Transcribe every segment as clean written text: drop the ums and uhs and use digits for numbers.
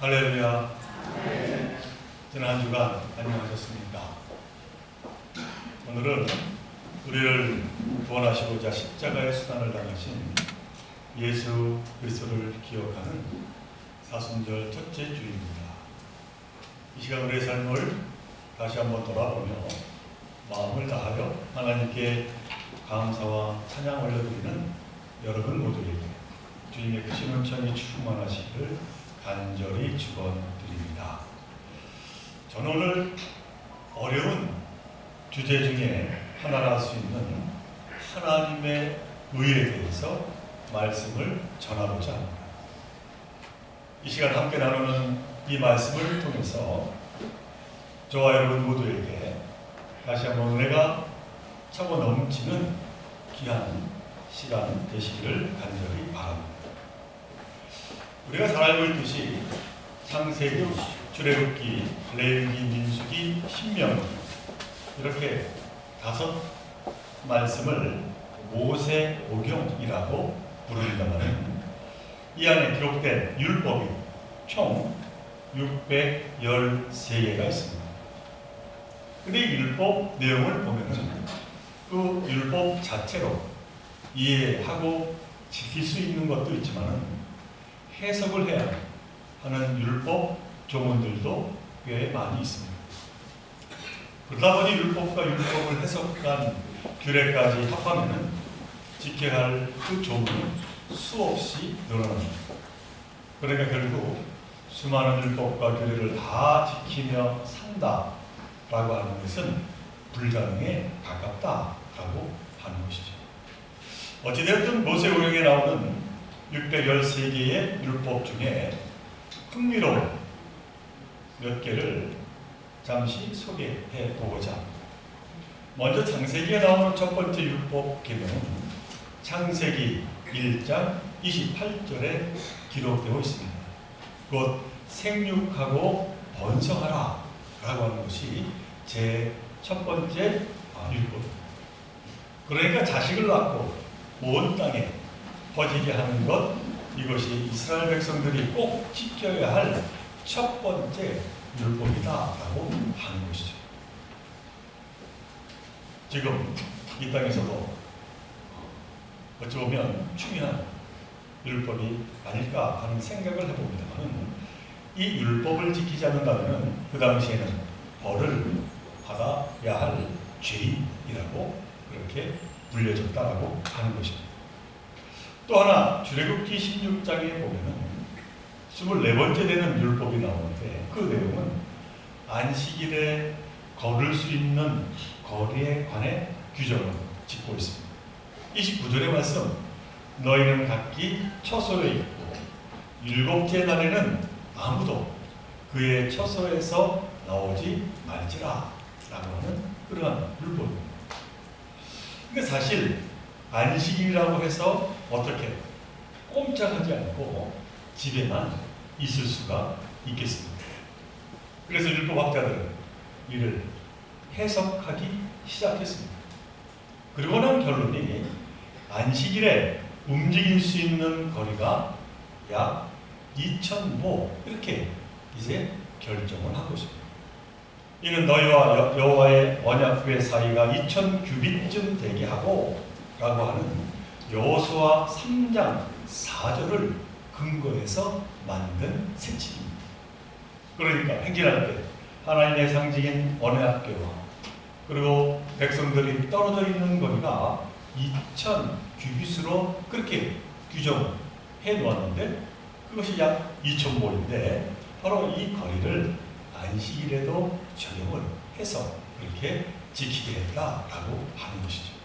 할렐루야. 지난 한 주간 안녕하셨습니까? 오늘은 우리를 구원하시고자 십자가의 수단을 당하신 예수 그리스도를 기억하는 사순절 첫째 주입니다. 이 시간 우리의 삶을 다시 한번 돌아보며 마음을 다하여 하나님께 감사와 찬양 올려드리는 여러분 모두에게 주님의 크신 은총이 충만하시기를 간절히 축원드립니다. 저는 오늘 어려운 주제 중에 하나라 할 수 있는 하나님의 의에 대해서 말씀을 전하고자 합니다. 이 시간 함께 나누는 이 말씀을 통해서 저와 여러분 모두에게 다시 한번 은혜가 차고 넘치는 귀한 시간 되시기를 간절히 바랍니다. 우리가 잘 알고 있듯이 창세기, 출애굽기, 레위기, 민수기, 신명기 이렇게 5 말씀을 모세오경이라고 부릅니다만 이 안에 기록된 율법이 총 613개가 있습니다. 근데 이 율법 내용을 보면은 그 율법 자체로 이해하고 지킬 수 있는 것도 있지만 해석을 해야 하는 율법 조문들도 꽤 많이 있습니다. 그러다 보니 율법과 율법을 해석한 규례까지 합하면 지켜야 할 그 조문은 수없이 늘어납니다. 그러니까 결국 수많은 율법과 규례를 다 지키며 산다라고 하는 것은 불가능에 가깝다라고 하는 것이죠. 어찌되었든 모세오경에 나오는 613개의 율법 중에 흥미로운 몇 개를 잠시 소개해 보고자 합니다. 먼저 창세기에 나오는 첫 번째 율법 계명은 창세기 1장 28절에 기록되어 있습니다. 곧 생육하고 번성하라 라고 하는 것이 제 첫 번째 율법입니다. 그러니까 자식을 낳고 온 땅에 퍼지게 하는 것, 이것이 이스라엘 백성들이 꼭 지켜야 할 첫 번째 율법이다라고 하는 것이죠. 지금 이 땅에서도 어찌 보면 중요한 율법이 아닐까 하는 생각을 해봅니다만 이 율법을 지키지 않는다면 그 당시에는 벌을 받아야 할 죄인이라고 그렇게 불려졌다라고 하는 것입니다. 또 하나 출애굽기 16장에 보면은 24번째 되는 율법이 나오는데 그 내용은 안식일에 걸을 수 있는 거리에 관해 규정을 짓고 있습니다. 29절의 말씀, 너희는 각기 처소에 있고 7째 날에는 아무도 그의 처소에서 나오지 말지라 라고 하는 그러한 율법입니다. 근데 사실 안식일이라고 해서 어떻게 꼼짝하지 않고 집에만 있을 수가 있겠습니까? 그래서 율법학자들은 이를 해석하기 시작했습니다. 그리고 난 결론이 안식일에 움직일 수 있는 거리가 약 2000모 이렇게 이제 결정을 한 것입니다. 이는 너희와 여호와의 언약궤 사이가 2000규빗쯤 되게 하고 라고 하는 여호수아 3장 4절을 근거해서 만든 세칙입니다. 그러니까 행진할 때 하나님의 상징인 언약궤와 그리고 백성들이 떨어져 있는 거리가 2000규빗으로 그렇게 규정해 놓았는데 그것이 약 2000모인데 바로 이 거리를 안식일에도 적용을 해서 그렇게 지키게 했다라고 하는 것이죠.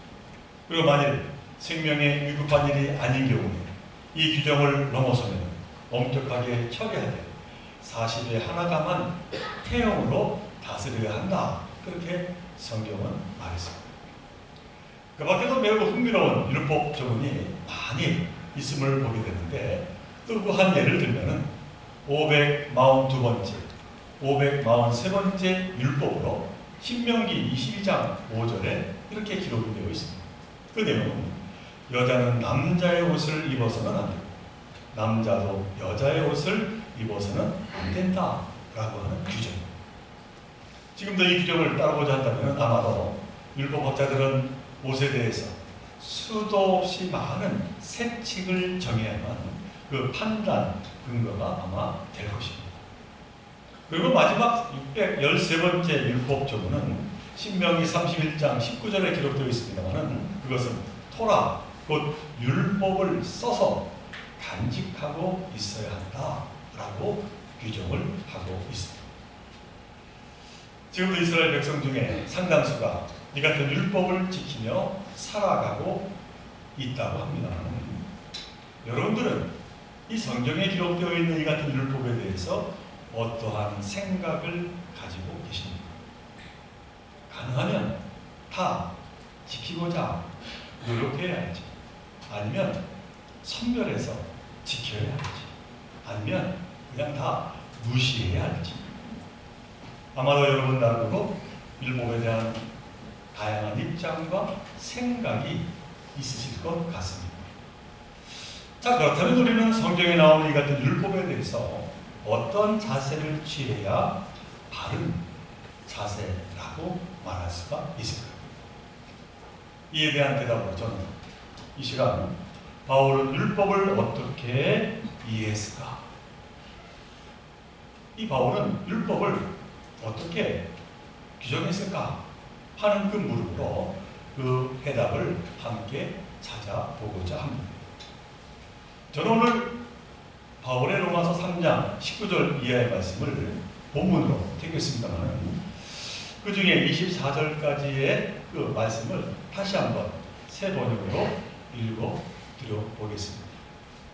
그리고 만일 생명에 위급한 일이 아닌 경우에 이 규정을 넘어서면 엄격하게 처리해야 돼. 40에 하나가만 태형으로 다스려야 한다. 그렇게 성경은 말했습니다. 그 밖에도 매우 흥미로운 율법 조문이 많이 있음을 보게 되는데 또 그 한 예를 들면은 542번째, 543번째 율법으로 신명기 22장 5절에 이렇게 기록이 되어 있습니다. 그 내용은 여자는 남자의 옷을 입어서는 안 되고 남자도 여자의 옷을 입어서는 안 된다라고 하는 규정. 지금도 이 규정을 따르고자 한다면 아마도 율법학자들은 옷에 대해서 수도 없이 많은 세칙을 정해야만 그 판단 근거가 아마 될 것입니다. 그리고 마지막 613번째 율법조문은 신명기 31장 19절에 기록되어 있습니다만 그것은 토라, 곧 율법을 써서 간직하고 있어야 한다라고 규정을 하고 있습니다. 지금도 이스라엘 백성 중에 상당수가 이 같은 율법을 지키며 살아가고 있다고 합니다. 여러분들은 이 성경에 기록되어 있는 이 같은 율법에 대해서 어떠한 생각을 가지고 계십니까? 가능하면 다 지키고자 노력해야 할지, 아니면 선별해서 지켜야 할지, 아니면 그냥 다 무시해야 할지. 아마도 여러분 나름대로 율법에 대한 다양한 입장과 생각이 있으실 것 같습니다. 자, 그렇다면 우리는 성경에 나오는 이 같은 율법에 대해서 어떤 자세를 취해야 바른 자세라고 말할 수가 있을까요? 이에 대한 대답으로 저는 이 시간 바울은 율법을 어떻게 이해했을까? 이 바울은 율법을 어떻게 규정했을까? 하는 그 물음으로 그 해답을 함께 찾아보고자 합니다. 저는 오늘 바울의 로마서 3장 19절 이하의 말씀을 본문으로 택했습니다만 그 중에 24절까지의 그 말씀을 다시 한번 새 번역으로 읽어드려 보겠습니다.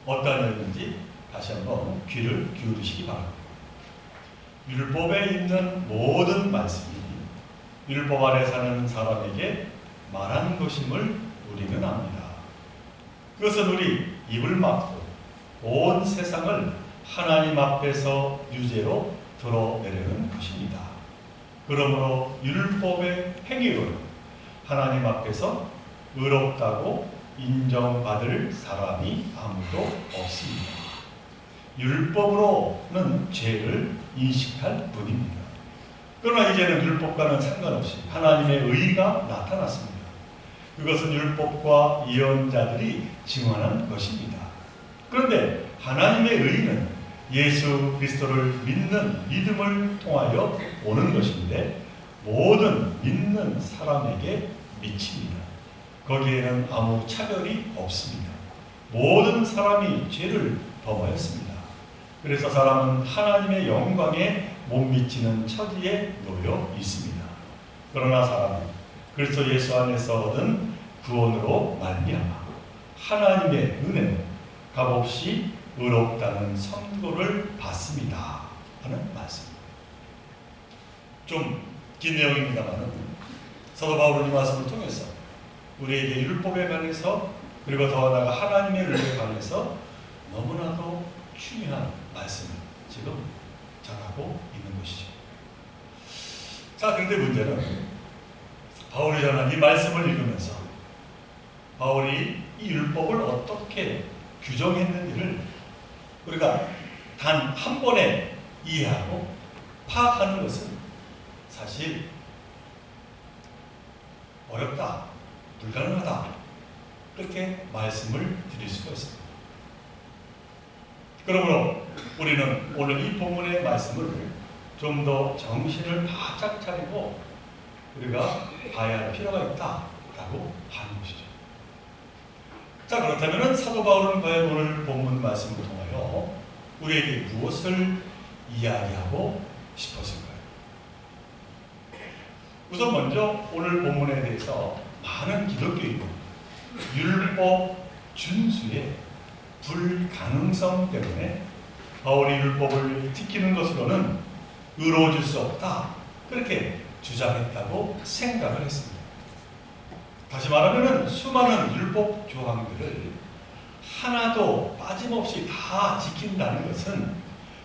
어떤 내용인지 다시 한번 귀를 기울이시기 바랍니다. 율법에 있는 모든 말씀이 율법 아래 사는 사람에게 말하는 것임을 우리는 압니다. 그것은 우리 입을 막고 온 세상을 하나님 앞에서 유죄로 드러내려는 것입니다. 그러므로 율법의 행위로는 하나님 앞에서 의롭다고 인정받을 사람이 아무도 없습니다. 율법으로는 죄를 인식할 뿐입니다. 그러나 이제는 율법과는 상관없이 하나님의 의가 나타났습니다. 그것은 율법과 예언자들이 증언한 것입니다. 그런데 하나님의 의는 예수 그리스도를 믿는 믿음을 통하여 오는 것인데 모든 믿는 사람에게 미칩니다. 거기에는 아무 차별이 없습니다. 모든 사람이 죄를 범하였습니다. 그래서 사람은 하나님의 영광에 못 미치는 처지에 놓여 있습니다. 그러나 사람은 그리스도 예수 안에서 얻은 구원으로 말미암아 하나님의 은혜로 값없이 의롭다는 선고를 받습니다. 하는 말씀입니다. 좀 긴 내용입니다만 사도 바울은 이 말씀을 통해서 우리에게 율법에 관해서 그리고 더 나아가 하나님의 은혜에 관해서 너무나도 중요한 말씀을 지금 전하고 있는 것이죠. 자, 그런데 문제는 바울이 전한 이 말씀을 읽으면서 바울이 이 율법을 어떻게 규정했는지를 우리가 단 한 번에 이해하고 파악하는 것은 사실 어렵다, 불가능하다 그렇게 말씀을 드릴 수가 있습니다. 그러므로 우리는 오늘 이 본문의 말씀을 좀 더 정신을 바짝 차리고 우리가 봐야 할 필요가 있다라고 하는 것이죠. 자, 그렇다면 사도 바울은 과연 오늘 본문 말씀을 통하여 우리에게 무엇을 이야기하고 싶었을까요? 우선 먼저 오늘 본문에 대해서 많은 기독교인은 율법 준수의 불가능성 때문에 바울이 율법을 지키는 것으로는 의로워질 수 없다, 그렇게 주장했다고 생각을 했습니다. 다시 말하면 수많은 율법 조항들을 하나도 빠짐없이 다 지킨다는 것은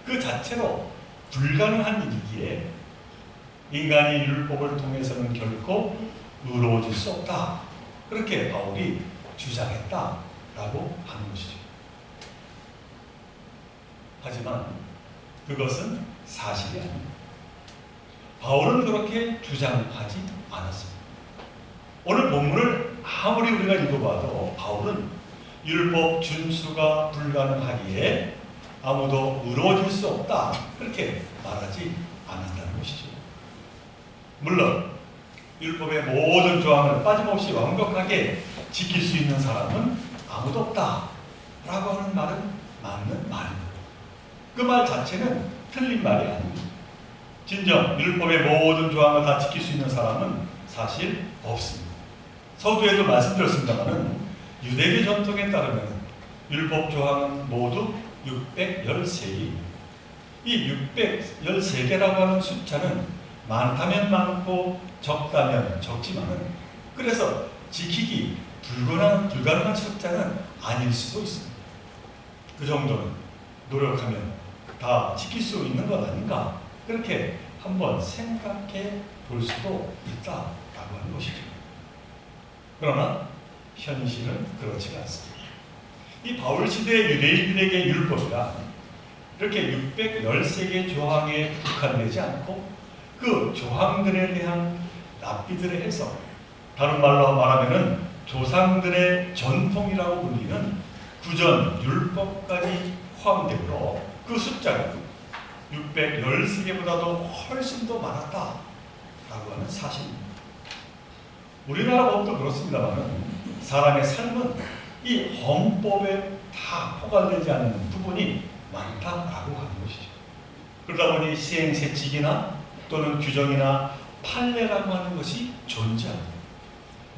그 자체로 불가능한 일이기에 인간이 율법을 통해서는 결코 의로워질 수 없다, 그렇게 바울이 주장했다라고 하는 것이죠. 하지만 그것은 사실이 아닙니다. 바울은 그렇게 주장하지 않았습니다. 오늘 본문을 아무리 우리가 읽어봐도 바울은 율법 준수가 불가능하기에 아무도 의로워질 수 없다, 그렇게 말하지 않았다는 것이죠. 물론 율법의 모든 조항을 빠짐없이 완벽하게 지킬 수 있는 사람은 아무도 없다 라고 하는 말은 맞는 말입니다. 그 말 자체는 틀린 말이 아닙니다. 진정 율법의 모든 조항을 다 지킬 수 있는 사람은 사실 없습니다. 서두에도 말씀드렸습니다만 유대교 전통에 따르면 율법 조항은 모두 613개입니다. 이 613개라고 하는 숫자는 많다면 많고 적다면 적지만은, 그래서 지키기 불가능한 숫자는 아닐 수도 있습니다. 그 정도는 노력하면 다 지킬 수 있는 것 아닌가, 그렇게 한번 생각해 볼 수도 있다라고 하는 것이죠. 그러나 현실은 그렇지가 않습니다. 이 바울 시대의 유대인들에게 율법이란 이렇게 613개 조항에 국한되지 않고 그 조항들에 대한 랍비들의 해석, 다른 말로 말하면 조상들의 전통이라고 불리는 구전 율법까지 포함되므로 그 숫자는 613개보다도 훨씬 더 많았다라고 하는 사실입니다. 우리나라 법도 그렇습니다만 사람의 삶은 이 헌법에 다 포괄되지 않는 부분이 많다라고 하는 것이죠. 그러다 보니 시행세칙이나 또는 규정이나 판례라고 하는 것이 존재합니다.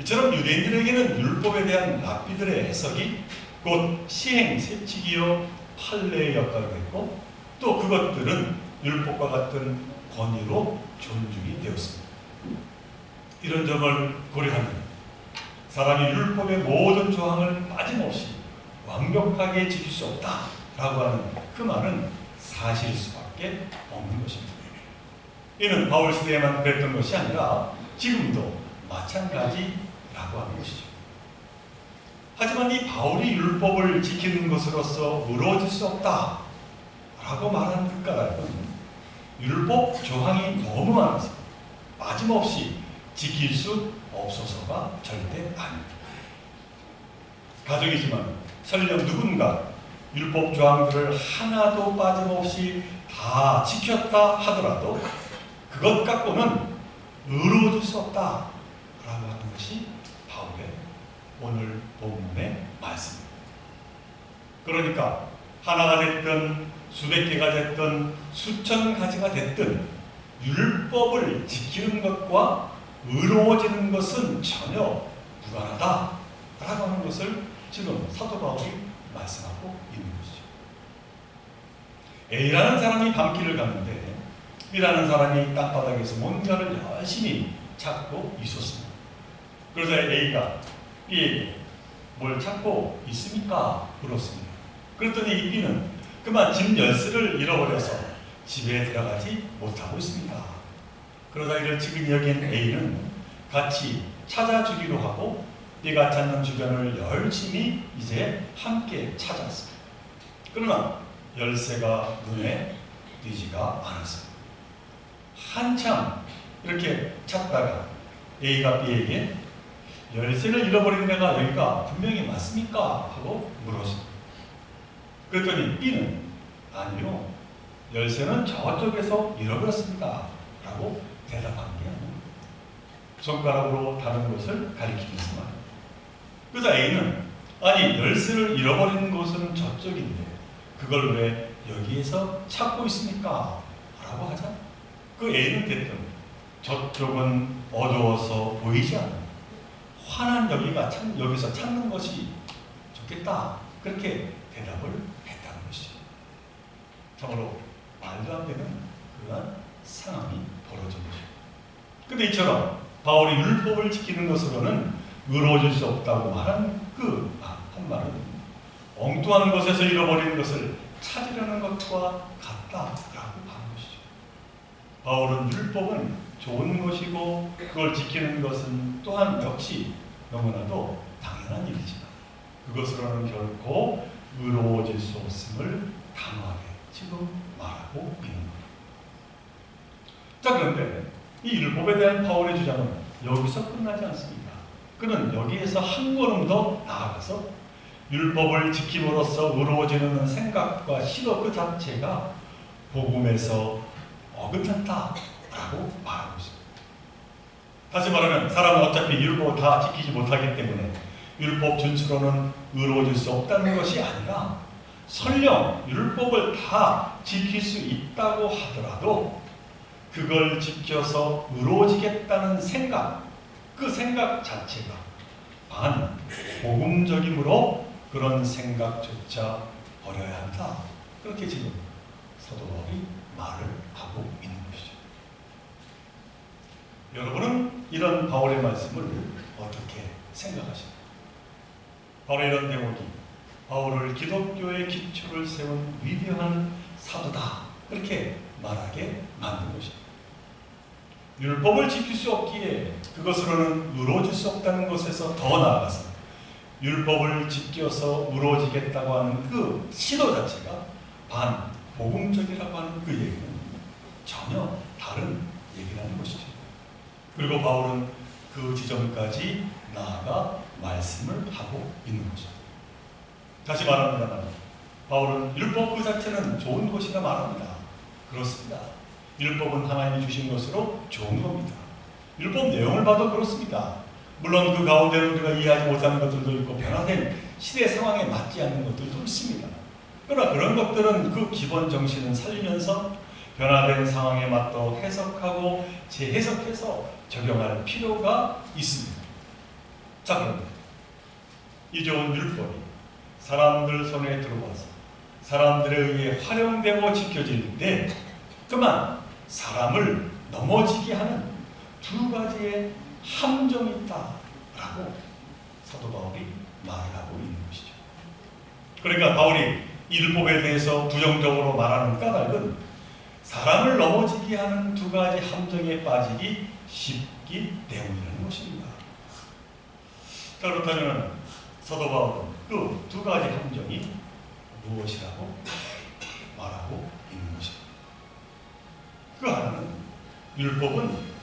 이처럼 유대인들에게는 율법에 대한 랍비들의 해석이 곧 시행세칙이요 판례의 역할을 했고, 또 그것들은 율법과 같은 권위로 존중이 되었습니다. 이런 점을 고려하면 사람이 율법의 모든 조항을 빠짐없이 완벽하게 지킬 수 없다라고 하는 그 말은 사실일 수밖에 없는 것입니다. 이는 바울 시대에만 그랬던 것이 아니라 지금도 마찬가지라고 하는 것이죠. 하지만 이 바울이 율법을 지키는 것으로서 의로워질 수 없다라고 말하는 그 까닭은 율법 조항이 너무 많아서 빠짐없이 지킬 수 없어서가 절대 아닙니다. 가족이지만 설령 누군가 율법 조항들을 하나도 빠짐없이 다 지켰다 하더라도 그것 갖고는 의로워질 수 없다라고 하는 것이 바울의 오늘 본문의 말씀입니다. 그러니까 하나가 됐든 수백 개가 됐든 수천 가지가 됐든 율법을 지키는 것과 의로워지는 것은 전혀 무관하다라고 하는 것을 지금 사도 바울이 말씀하고 있는 것이죠. A라는 사람이 밤길을 갔는데 B라는 사람이 땅바닥에서 뭔가를 열심히 찾고 있었습니다. 그러자 A가 B에게 뭘 찾고 있습니까? 물었습니다. 그랬더니 이 B는 그만 집 열쇠를 잃어버려서 집에 들어가지 못하고 있습니다. 그러다 이를 지금 여긴 A는 같이 찾아주기로 하고 B가 찾는 주변을 열심히 이제 함께 찾았습니다. 그러나 열쇠가 눈에 띄지가 않았습니다. 한참 이렇게 찾다가 A가 B에게 열쇠를 잃어버린 데가 여기가 분명히 맞습니까? 하고 물었습니다. 그랬더니 B는 아니요, 열쇠는 저쪽에서 잃어버렸습니다 라고 대답한 게 아닙니다. 손가락으로 다른 곳을 가리키면서 말입니다. 그래서 A는 아니 열쇠를 잃어버린 곳은 저쪽인데 그걸 왜 여기에서 찾고 있습니까? 라고 하자 그 A는 됐든 저쪽은 어두워서 보이지 않는 환한 여기서 찾는 것이 좋겠다, 그렇게 대답을 했다는 것이죠. 참으로 말도 안 되는 그러한 상황이 벌어진 것이죠. 근데 이처럼 바울이 율법을 지키는 것으로는 의로워질 수 없다고 말한 그 한 말은 엉뚱한 곳에서 잃어버린 것을 찾으려는 것과 같다라고 하는 것이죠. 바울은 율법은 좋은 것이고 그걸 지키는 것은 또한 역시 너무나도 당연한 일이지만 그것으로는 결코 의로워질 수 없음을 단호하게 지금 말하고 있는 거예요. 자, 그런데 이 율법에 대한 바울의 주장은 여기서 끝나지 않습니다. 그는 여기에서 한 걸음 더 나아가서 율법을 지킴으로써 의로워지는 생각과 시도 그 자체가 복음에서 어긋났다라고 말하고 있습니다. 다시 말하면 사람은 어차피 율법을 다 지키지 못하기 때문에 율법 준수로는 의로워질 수 없다는 것이 아니라 설령 율법을 다 지킬 수 있다고 하더라도 그걸 지켜서 의로워지겠다는 생각, 그 생각 자체가 반복음적이므로 그런 생각조차 버려야 한다. 그렇게 지금 사도 바울이 말을 하고 있는 것이죠. 여러분은 이런 바울의 말씀을 어떻게 생각하십니까? 바로 이런 대목이 바울을 기독교의 기초를 세운 위대한 사도다. 그렇게 말하게 만든 것입니다. 율법을 지킬 수 없기에 그것으로는 의로워질 수 없다는 것에서 더 나아가서 율법을 지켜서 의로워지겠다고 하는 그 시도 자체가 반복음적이라고 하는 그 얘기는 전혀 다른 얘기라는 것이죠. 그리고 바울은 그 지점까지 나아가 말씀을 하고 있는 것입니다. 다시 말합니다만 바울은 율법 그 자체는 좋은 것이라 말합니다. 그렇습니다. 율법은 하나님이 주신 것으로 좋은 겁니다. 율법 내용을 봐도 그렇습니다. 물론 그 가운데는 우리가 이해하지 못하는 것들도 있고 변화된 시대 상황에 맞지 않는 것들도 있습니다. 그러나 그런 것들은 그 기본 정신은 살리면서 변화된 상황에 맞도 해석하고 재해석해서 적용할 필요가 있습니다. 자, 그런데 이 좋은 율법이 사람들 손에 들어와서 사람들에 의해 활용되고 지켜질 때 그만 사람을 넘어지게 하는 두 가지의 함정이 있다라고 사도 바울이 말을 하고 있는 것이죠. 그러니까 바울이 이 율법에 대해서 부정적으로 말하는 까닭은 사람을 넘어지게 하는 두 가지 함정에 빠지기 쉽기 때문이라는 것입니다. 자, 그렇다면 사도 바울은 그 두 가지 함정이 무엇이라고 말하고 있는 것입니다. 그 하나는 율법은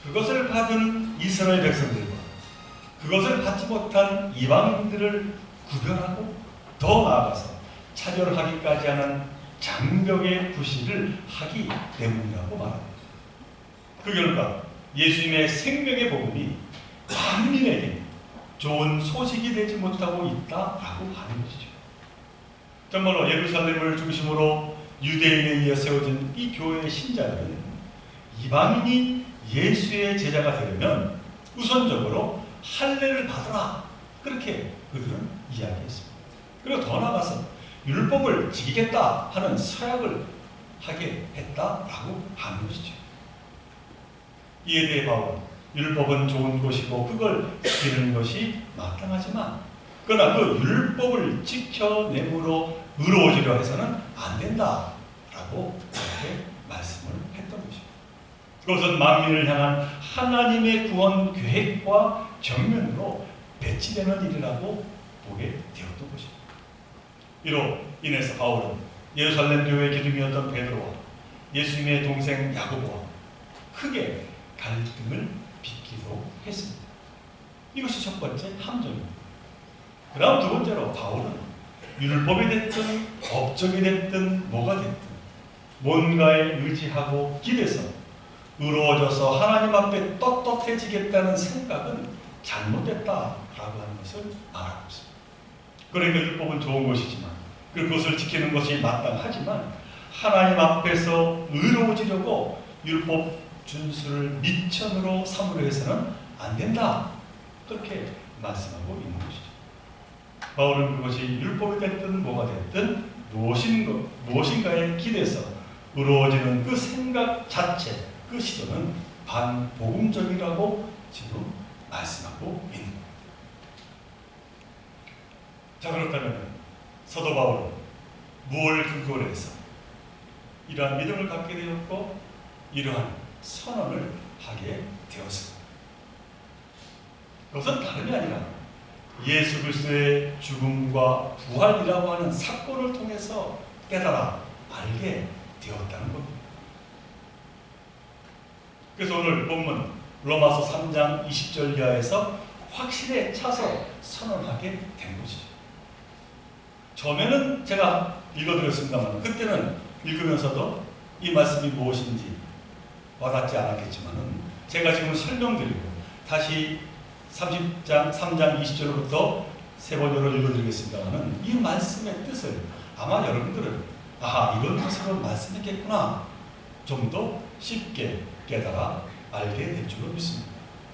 그것을 받은 이스라엘 백성들과 그것을 받지 못한 이방인들을 구별하고 더 나아가서 차별하기까지 하는 장벽의 부시를 하기 때문이라고 말합니다. 그 결과 예수님의 생명의 복음이 만민에게 좋은 소식이 되지 못하고 있다라고 하는 것이죠. 정말로 예루살렘을 중심으로 유대인에 의해 세워진 이 교회의 신자들은 이방인이 예수의 제자가 되려면 우선적으로 할례를 받으라. 그렇게 그들은 이야기했습니다. 그리고 더 나아가서 율법을 지키겠다 하는 서약을 하게 했다라고 하는 것이죠. 이에 대해 바울은 율법은 좋은 것이고 그걸 지키는 것이 마땅하지만 그러나 그 율법을 지켜내므로 의로워지려 해서는 안 된다라고 그렇게 말씀을 했던 것입니다. 그것은 만민을 향한 하나님의 구원 계획과 정면으로 배치되는 일이라고 보게 되었던 것입니다. 이로 인해서 바울은 예루살렘 교회의 기둥이었던 베드로와 예수님의 동생 야고보와 크게 갈등을 빚기도 했습니다. 이것이 첫 번째 함정입니다. 그 다음 두 번째로 바울은 율법이 됐든 법적이 됐든 뭐가 됐든 뭔가에 의지하고 기대서 의로워져서 하나님 앞에 떳떳해지겠다는 생각은 잘못됐다라고 하는 것을 말하고 있습니다. 그러니까 율법은 좋은 것이지만 그것을 지키는 것이 마땅하지만 하나님 앞에서 의로워지려고 율법 준수를 미천으로 삼으려 해서는 안 된다. 그렇게 말씀하고 있는 것이죠. 바울은 그것이 율법이 됐든 뭐가 됐든 무엇인가에 기대서 의로워지는 그 생각 자체, 그 시도는 반복음적이라고 지금 말씀하고 있는 겁니다. 자, 그렇다면 사도 바울은 무엇을 근거로 해서 이러한 믿음을 갖게 되었고 이러한 선언을 하게 되었습니다. 그것은 다름이 아니라 예수 그리스도의 죽음과 부활이라고 하는 사건을 통해서 깨달아 알게 되었다는 겁니다. 그래서 오늘 본문 로마서 3장 20절 이하에서 확실에 차서 선언하게 된 것이죠. 처음에는 제가 읽어드렸습니다만 그때는 읽으면서도 이 말씀이 무엇인지 와닿지 않았겠지만은 제가 지금 설명드리고 다시 30장 3장 20절부터 세 번째로 읽어드리겠습니다만은 이 말씀의 뜻을 아마 여러분들은 이런 뜻으로 말씀했겠구나 좀 더 쉽게 깨달아 알게 될 줄로 믿습니다.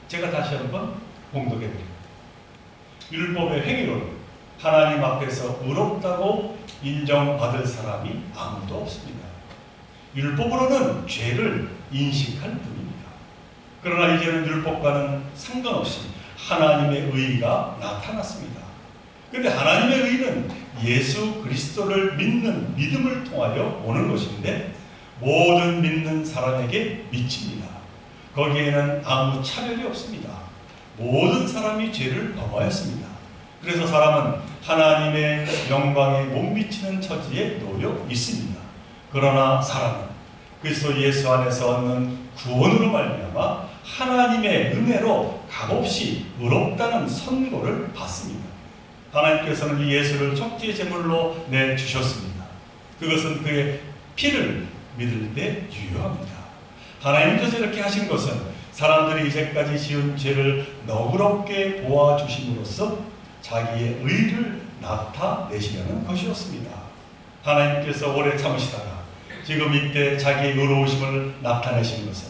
제가 다시 한번 봉독해드립니다. 율법의 행위로는 하나님 앞에서 의롭다고 인정받을 사람이 아무도 없습니다. 율법으로는 죄를 인식할 뿐입니다. 그러나 이제는 율법과는 상관없이 하나님의 의가 나타났습니다. 그런데 하나님의 의는 예수 그리스도를 믿는 믿음을 통하여 오는 것인데 모든 믿는 사람에게 미칩니다. 거기에는 아무 차별이 없습니다. 모든 사람이 죄를 범하였습니다. 그래서 사람은 하나님의 영광에 못 미치는 처지에 놓여 있습니다. 그러나 사람은 그리스도 예수 안에서 얻는 구원으로 말미암아 하나님의 은혜로 값없이 의롭다는 선고를 받습니다. 하나님께서는 이 예수를 속죄 제물로 내주셨습니다. 그것은 그의 피를 믿을 때 유효합니다. 하나님께서 이렇게 하신 것은 사람들이 이제까지 지은 죄를 너그럽게 보아주심으로써 자기의 의를 나타내시려는 것이었습니다. 하나님께서 오래 참으시다가 지금 이때 자기의 의로우심을 나타내신 것은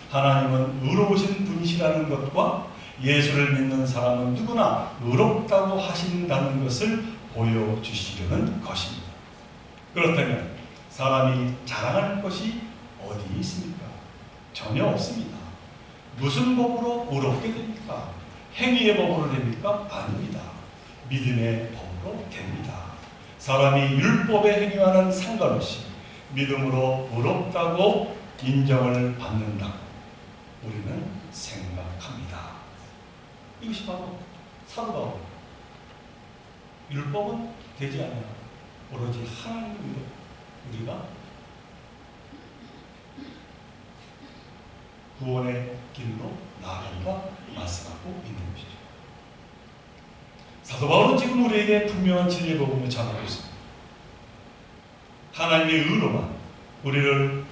하나님은 의로우신 분이시라는 것과 예수를 믿는 사람은 누구나 의롭다고 하신다는 것을 보여주시려는 것입니다. 그렇다면 사람이 자랑할 것이 어디 있습니까? 전혀 없습니다. 무슨 법으로 의롭게 됩니까? 행위의 법으로 됩니까? 아닙니다. 믿음의 법으로 됩니다. 사람이 율법의 행위와는 상관없이 믿음으로 의롭다고 인정을 받는다고 우리는 생각합니다. 이것이 바로 사도 바울. 율법은 되지 않아요. 오로지 하나님으로 우리가 구원의 길로 나아간다 말씀하고 있는 것이죠. 사도 바울은 지금 우리에게 분명한 진리의 복음을 전하고 있습니다. 하나님의 의로만 우리를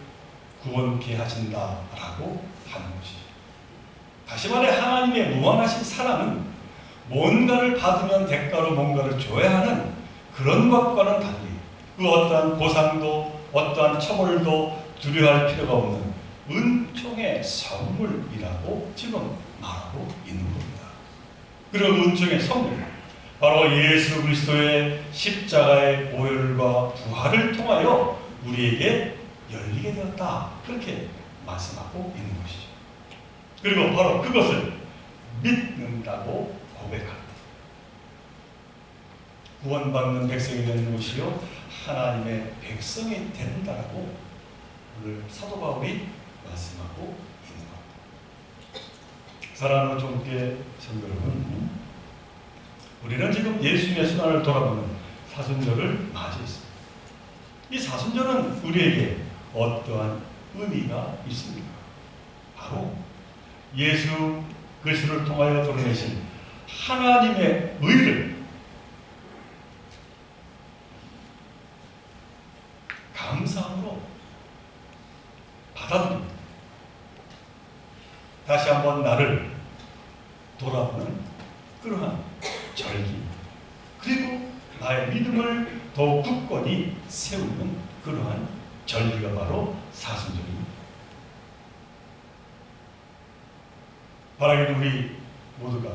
구원케 하신다라고 하는 것이죠. 다시 말해 하나님의 무한하신 사랑은 뭔가를 받으면 대가로 뭔가를 줘야 하는 그런 것과는 달리 그 어떠한 보상도 어떠한 처벌도 두려워할 필요가 없는 은총의 선물이라고 지금 말하고 있는 겁니다. 그리고 은총의 선물, 바로 예수 그리스도의 십자가의 보혈과 부활을 통하여 우리에게 열리게 되었다. 그렇게 말씀하고 있는 것이죠. 그리고 바로 그것을 믿는다고 고백합니다. 구원받는 백성이 되는 것이요 하나님의 백성이 된다라고 오늘 사도 바울이 말씀하고 있는 겁니다. 사랑하는 존귀의 성도 여러분, 우리는 지금 예수님의 순환을 돌아보는 사순절을 맞이했습니다. 이 사순절은 우리에게 어떠한 의미가 있습니까? 바로 예수 그리스도를 통하여 드러내신 하나님의 의를 감사함으로 받아들입니다. 다시 한번 나를 돌아보는 그러한 절기, 그리고 나의 믿음을 더욱 굳건히 세우는 그러한 절기가 바로 사순절입니다. 바라기는 우리 모두가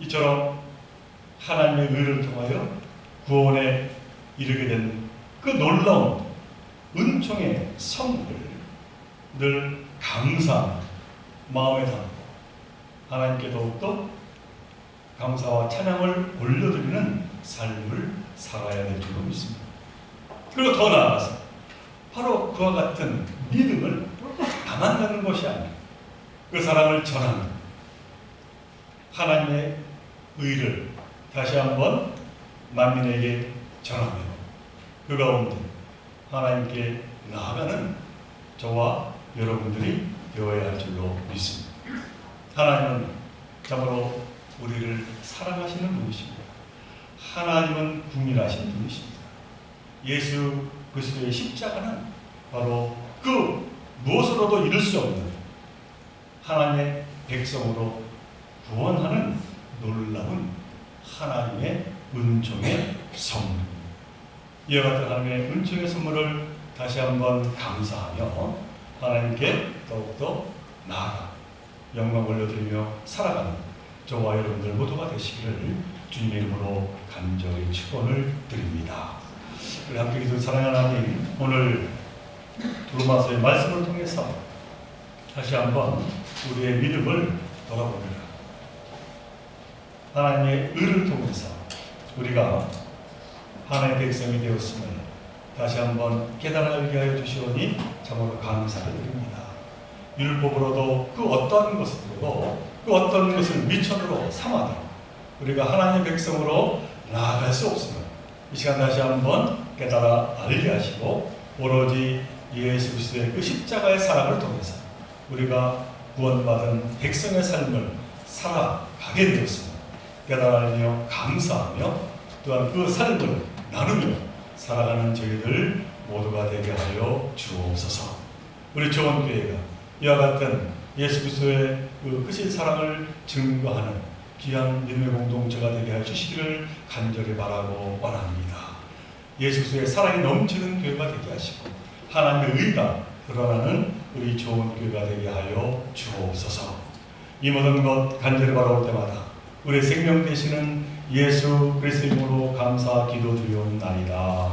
이처럼 하나님의 의를 통하여 구원에 이르게 된 그 놀라운 은총의 선물을 늘 감사한 마음에 담고 하나님께 더욱더 감사와 찬양을 올려드리는 삶을 살아야 될 줄로 믿습니다. 그리고 더 나아가서 바로 그와 같은 믿음을 나만 갖는 것이 아니라 그 사랑을 전하는 하나님의 의를 다시 한번 만민에게 전하며 그 가운데 하나님께 나아가는 저와 여러분들이 되어야 할 줄로 믿습니다. 하나님은 참으로 우리를 사랑하시는 분이십니다. 하나님은 국민하신 분이십니다. 예수 그리스도의 십자가는 바로 그 무엇으로도 이룰 수 없는 하나님의 백성으로 구원하는 놀라운 하나님의 은총의 선물입니다. 이와 같은 하나님의 은총의 선물을 다시 한번 감사하며 하나님께 더욱더 나아가 영광 올려드리며 살아가는 저와 여러분들 모두가 되시기를 주님의 이름으로 간절히 축원을 드립니다. 우리 함께 기도 사랑하는 하나님, 오늘 로마서의 말씀을 통해서 다시 한번 우리의 믿음을 돌아봅니다. 하나님의 의를 통해서 우리가 하나님의 백성이 되었음을 다시 한번 깨달게 하여 주시오니 참으로 감사를 드립니다. 율법으로도 그 어떤 것으로도 그 어떤 것을 미천으로 삼아도 우리가 하나님의 백성으로 나아갈 수 없음을 이 시간 다시 한번 깨달아 알게 하시고 오로지 예수 그리스도의 그 십자가의 사랑을 통해서 우리가 구원받은 백성의 삶을 살아가게 되었습니다. 깨달으며 감사하며 또한 그 삶을 나누며 살아가는 저희들 모두가 되게 하여 주옵소서. 우리 조원교회가 이와 같은 예수 그리스도의 그 크신 사랑을 증거하는 귀한 믿음의 공동체가 되게 하여 주시기를 간절히 바라고 원합니다. 예수 그리스도의 사랑이 넘치는 교회가 되게 하시고 하나님의 의가 드러나는 우리 좋은 교회가 되게 하여 주옵소서. 이 모든 것 간절히 바라올 때마다 우리 생명 되시는 예수 그리스도 이름으로 감사 기도드리옵나이다.